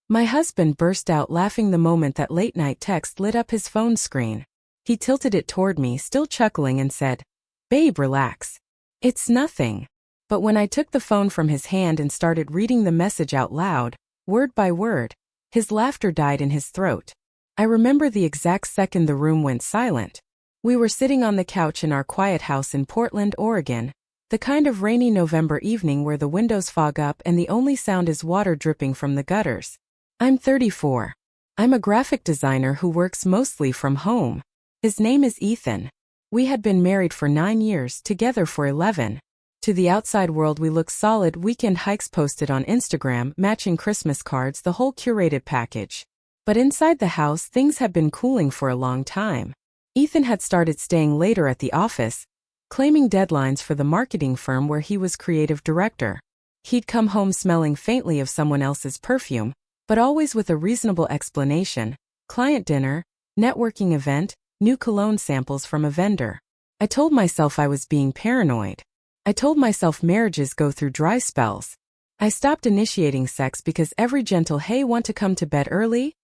My husband burst out laughing the moment that late-night text lit up his phone screen. He tilted it toward me, still chuckling, and said, "Babe, relax. It's nothing." But when I took the phone from his hand and started reading the message out loud, word by word, his laughter died in his throat. I remember the exact second the room went silent. We were sitting on the couch in our quiet house in Portland, Oregon, the kind of rainy November evening where the windows fog up and the only sound is water dripping from the gutters. I'm 34. I'm a graphic designer who works mostly from home. His name is Ethan. We had been married for 9 years, together for 11. To the outside world we look solid, weekend hikes posted on Instagram, matching Christmas cards, the whole curated package. But inside the house things had been cooling for a long time. Ethan had started staying later at the office, claiming deadlines for the marketing firm where he was creative director. He'd come home smelling faintly of someone else's perfume, but always with a reasonable explanation: client dinner, networking event, new cologne samples from a vendor. I told myself I was being paranoid. I told myself marriages go through dry spells. I stopped initiating sex because every gentle "hey, want to come to bed early?"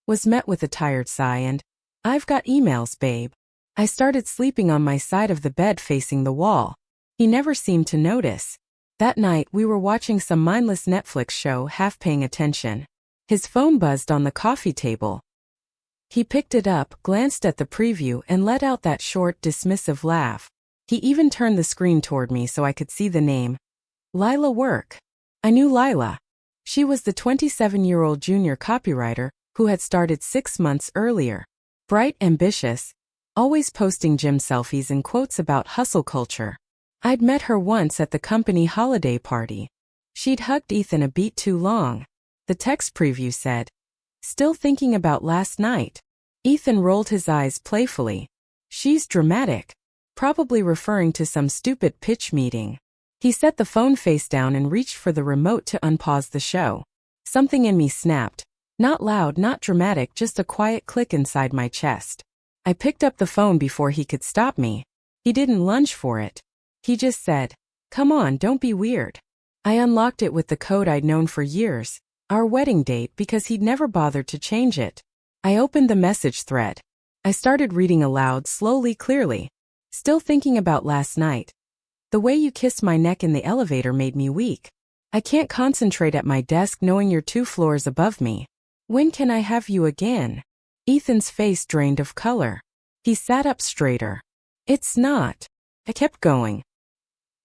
was met with a tired sigh and, "I've got emails, babe." I started sleeping on my side of the bed facing the wall. He never seemed to notice. That night we were watching some mindless Netflix show, half paying attention. His phone buzzed on the coffee table. He picked it up, glanced at the preview, and let out that short, dismissive laugh. He even turned the screen toward me so I could see the name. Lila Work. I knew Lila. She was the 27-year-old junior copywriter who had started 6 months earlier. Bright, ambitious, always posting gym selfies and quotes about hustle culture. I'd met her once at the company holiday party. She'd hugged Ethan a beat too long. The text preview said, "Still thinking about last night." Ethan rolled his eyes playfully. "She's dramatic." Probably referring to some stupid pitch meeting. He set the phone face down and reached for the remote to unpause the show. Something in me snapped. Not loud, not dramatic, just a quiet click inside my chest. I picked up the phone before he could stop me. He didn't lunge for it. He just said, "Come on, don't be weird." I unlocked it with the code I'd known for years, our wedding date, because he'd never bothered to change it. I opened the message thread. I started reading aloud, slowly, clearly. "Still thinking about last night. The way you kissed my neck in the elevator made me weak. I can't concentrate at my desk knowing you're 2 floors above me. When can I have you again?" Ethan's face drained of color. He sat up straighter. "It's not." I kept going.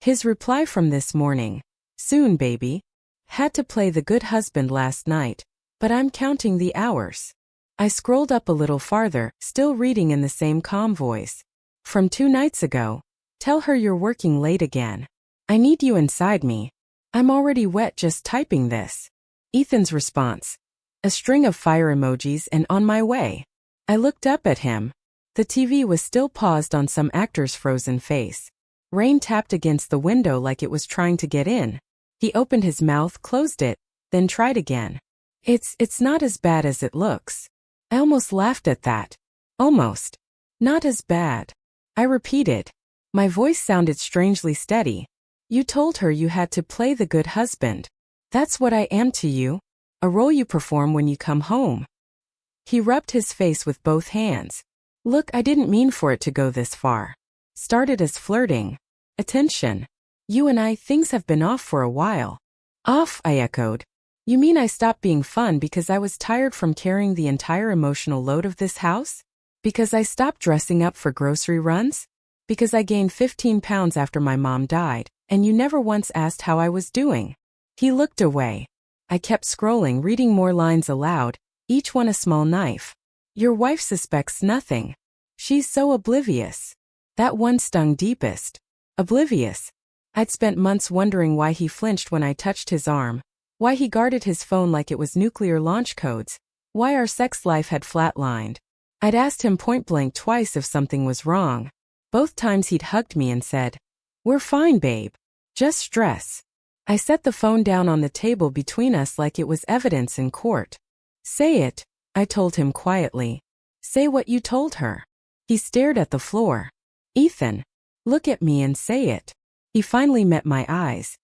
His reply from this morning: "Soon, baby. Had to play the good husband last night, but I'm counting the hours." I scrolled up a little farther, still reading in the same calm voice. "From 2 nights ago. Tell her you're working late again. I need you inside me. I'm already wet just typing this." Ethan's response: a string of fire emojis and "on my way." I looked up at him. The TV was still paused on some actor's frozen face. Rain tapped against the window like it was trying to get in. He opened his mouth, closed it, then tried again. It's not as bad as it looks." I almost laughed at that. Almost. "Not as bad." I repeated. My voice sounded strangely steady. "You told her you had to play the good husband. That's what I am to you. A role you perform when you come home." He rubbed his face with both hands. "Look, I didn't mean for it to go this far. Started as flirting. Attention. You and I, things have been off for a while." "Off?" I echoed. "You mean I stopped being fun because I was tired from carrying the entire emotional load of this house? Because I stopped dressing up for grocery runs? Because I gained 15 pounds after my mom died, and you never once asked how I was doing?" He looked away. I kept scrolling, reading more lines aloud, each one a small knife. "Your wife suspects nothing. She's so oblivious." That one stung deepest. Oblivious. I'd spent months wondering why he flinched when I touched his arm, why he guarded his phone like it was nuclear launch codes, why our sex life had flatlined. I'd asked him point-blank twice if something was wrong. Both times he'd hugged me and said, "We're fine, babe. Just stress." I set the phone down on the table between us like it was evidence in court. "Say it," I told him quietly. "Say what you told her." He stared at the floor. "Ethan, look at me and say it." He finally met my eyes.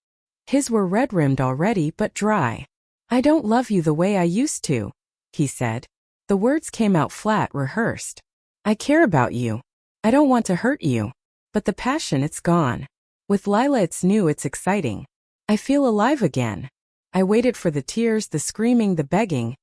His were red-rimmed already but dry. I don't love you the way I used to, he said. The words came out flat, rehearsed. I care about you. I don't want to hurt you. But the passion, it's gone. With Lila it's new, it's exciting. I feel alive again. I waited for the tears, the screaming, the begging.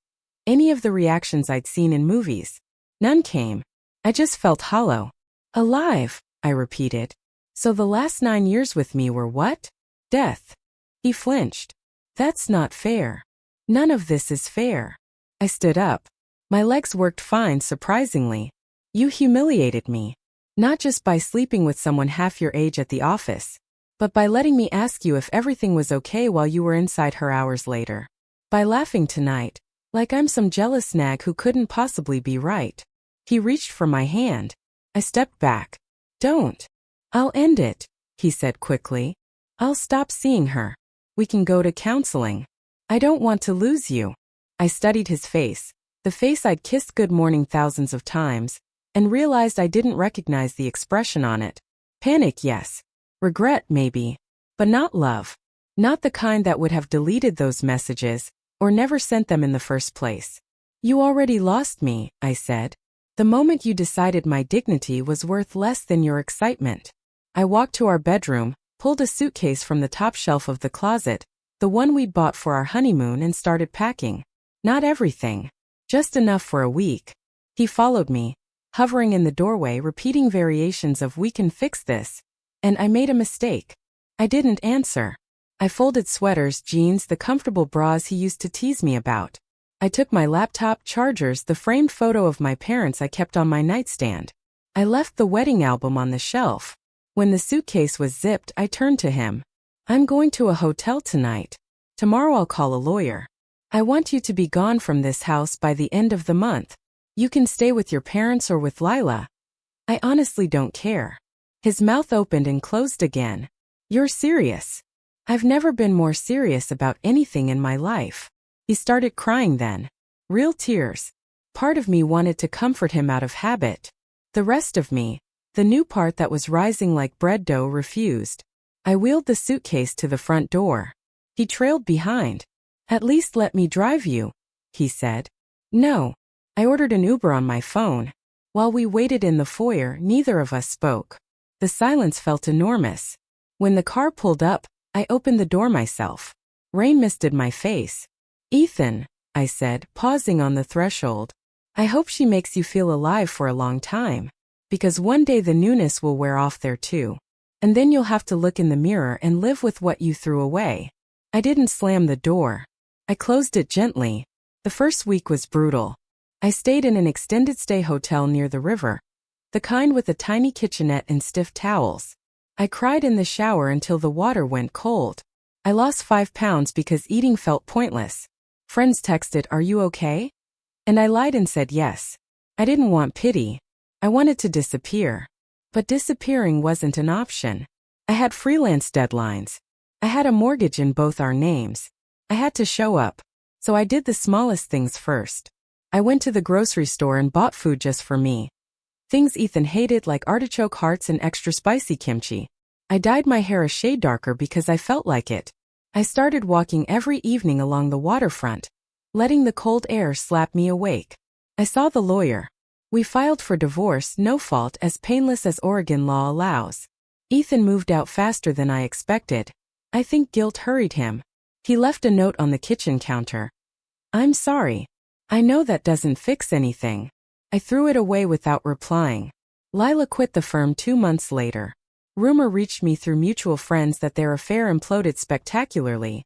Any of the reactions I'd seen in movies. None came. I just felt hollow. Alive, I repeated. So the last 9 years with me were what? Death. He flinched. That's not fair. None of this is fair. I stood up. My legs worked fine, surprisingly. You humiliated me. Not just by sleeping with someone half your age at the office, but by letting me ask you if everything was okay while you were inside her hours later. By laughing tonight, like I'm some jealous nag who couldn't possibly be right. He reached for my hand. I stepped back. Don't. I'll end it, he said quickly. I'll stop seeing her. We can go to counseling. I don't want to lose you. I studied his face, the face I'd kissed good morning thousands of times, and realized I didn't recognize the expression on it. Panic, yes. Regret, maybe. But not love. Not the kind that would have deleted those messages, or never sent them in the first place. You already lost me, I said. The moment you decided my dignity was worth less than your excitement. I walked to our bedroom, pulled a suitcase from the top shelf of the closet, the one we'd bought for our honeymoon, and started packing. Not everything. Just enough for a week. He followed me, hovering in the doorway, repeating variations of "we can fix this." And I made a mistake. I didn't answer. I folded sweaters, jeans, the comfortable bras he used to tease me about. I took my laptop, chargers, the framed photo of my parents I kept on my nightstand. I left the wedding album on the shelf. When the suitcase was zipped, I turned to him. I'm going to a hotel tonight. Tomorrow I'll call a lawyer. I want you to be gone from this house by the end of the month. You can stay with your parents or with Lila. I honestly don't care. His mouth opened and closed again. You're serious? I've never been more serious about anything in my life. He started crying then. Real tears. Part of me wanted to comfort him out of habit. The rest of me, the new part that was rising like bread dough, refused. I wheeled the suitcase to the front door. He trailed behind. At least let me drive you, he said. No. I ordered an Uber on my phone. While we waited in the foyer, neither of us spoke. The silence felt enormous. When the car pulled up, I opened the door myself. Rain misted my face. Ethan, I said, pausing on the threshold. I hope she makes you feel alive for a long time. Because one day the newness will wear off there too. And then you'll have to look in the mirror and live with what you threw away. I didn't slam the door. I closed it gently. The first week was brutal. I stayed in an extended stay hotel near the river. The kind with a tiny kitchenette and stiff towels. I cried in the shower until the water went cold. I lost 5 pounds because eating felt pointless. Friends texted, "Are you okay?" And I lied and said yes. I didn't want pity. I wanted to disappear. But disappearing wasn't an option. I had freelance deadlines. I had a mortgage in both our names. I had to show up. So I did the smallest things first. I went to the grocery store and bought food just for me. Things Ethan hated, like artichoke hearts and extra spicy kimchi. I dyed my hair a shade darker because I felt like it. I started walking every evening along the waterfront, letting the cold air slap me awake. I saw the lawyer. We filed for divorce, no fault, as painless as Oregon law allows. Ethan moved out faster than I expected. I think guilt hurried him. He left a note on the kitchen counter. I'm sorry. I know that doesn't fix anything. I threw it away without replying. Lila quit the firm 2 months later. Rumor reached me through mutual friends that their affair imploded spectacularly.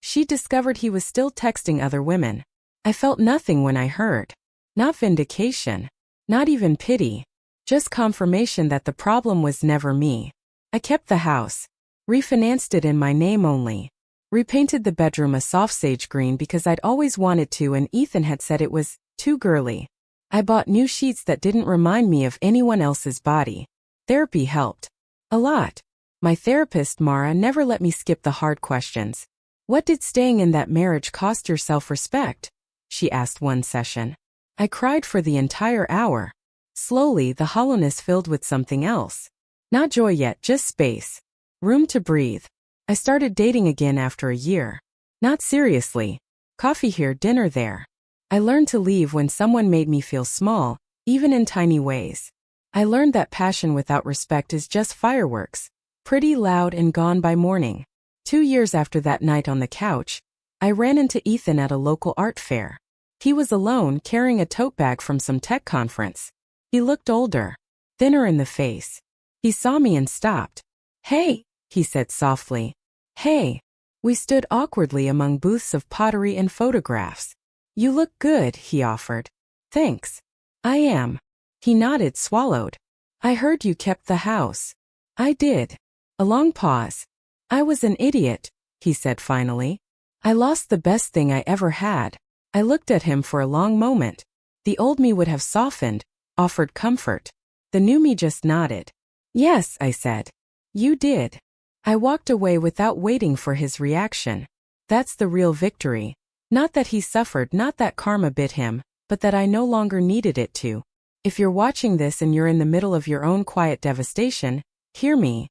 She discovered he was still texting other women. I felt nothing when I heard. Not vindication. Not even pity. Just confirmation that the problem was never me. I kept the house. Refinanced it in my name only. Repainted the bedroom a soft sage green because I'd always wanted to, and Ethan had said it was too girly. I bought new sheets that didn't remind me of anyone else's body. Therapy helped. A lot. My therapist, Mara, never let me skip the hard questions. What did staying in that marriage cost your self-respect? She asked one session. I cried for the entire hour. Slowly, the hollowness filled with something else. Not joy yet, just space. Room to breathe. I started dating again after a year. Not seriously. Coffee here, dinner there. I learned to leave when someone made me feel small, even in tiny ways. I learned that passion without respect is just fireworks, pretty loud and gone by morning. 2 years after that night on the couch, I ran into Ethan at a local art fair. He was alone, carrying a tote bag from some tech conference. He looked older, thinner in the face. He saw me and stopped. "Hey," he said softly. "Hey." We stood awkwardly among booths of pottery and photographs. "You look good," he offered. "Thanks. I am." He nodded, swallowed. "I heard you kept the house." "I did." A long pause. "I was an idiot," he said finally. "I lost the best thing I ever had." I looked at him for a long moment. The old me would have softened, offered comfort. The new me just nodded. "Yes," I said. "You did." I walked away without waiting for his reaction. That's the real victory. Not that he suffered, not that karma bit him, but that I no longer needed it to. If you're watching this and you're in the middle of your own quiet devastation, hear me.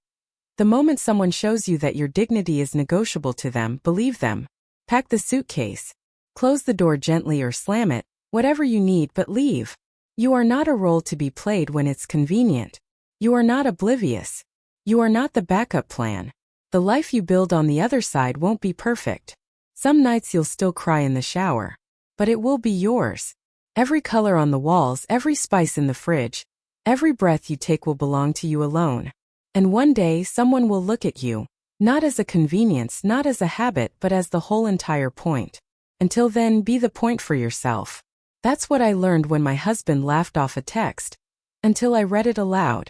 The moment someone shows you that your dignity is negotiable to them, believe them. Pack the suitcase. Close the door gently or slam it, whatever you need, but leave. You are not a role to be played when it's convenient. You are not oblivious. You are not the backup plan. The life you build on the other side won't be perfect. Some nights you'll still cry in the shower. But it will be yours. Every color on the walls, every spice in the fridge, every breath you take will belong to you alone. And one day someone will look at you, not as a convenience, not as a habit, but as the whole entire point. Until then, be the point for yourself. That's what I learned when my husband laughed off a text. Until I read it aloud.